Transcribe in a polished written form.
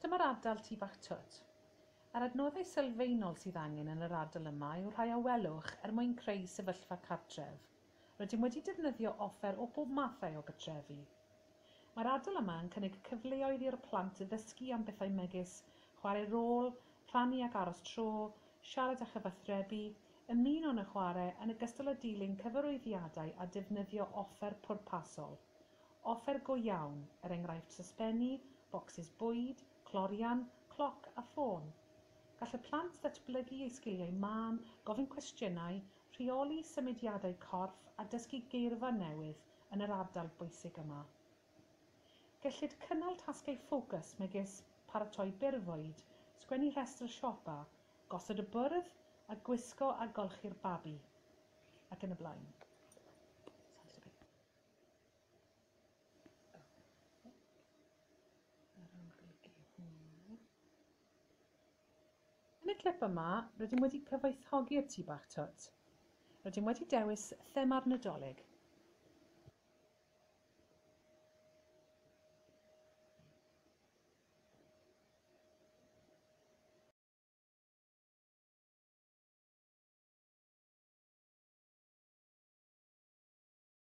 Dyma'r ardal tu bach twt. Yr adnoddau sylfaenol sydd angen yn yr ardal yma yw rhai o welwch mwyn creu sefyllfa cartref. Rydym wedi defnyddio offer o bob mathau o gartrefi. Mae'r ardal yma yn cynnig cyfleoedd i'r plant i ddysgu am bethau megis, chwarae rôl, rhannu ac aros tro, siarad a chyfathrebu, ymuno yn y chwarae yn ogystal â dilyn cyfarwyddiadau a defnyddio offer pwrpasol. Offer go iawn, enghraifft sysbennu, bocsys bwyd, clorian, cloc a ffôn. Gall y plant ddatblygu eu sgiliau mân, gofyn cwestiynau, rheoli symudiadau corff a dysgu geirfa newydd yn yr ardal bwysig yma. Gellid cynnal tasgau ffocws megis paratoi byrfwyd, sgwennu rhestr siopa, gosod y bwrdd a gwisgo a golchi'r babi, ac yn y blaen. Yn y clip yma, rydym wedi cyfoethogi'r tu bach twt. Rydym wedi dewis thema'r Nadolig.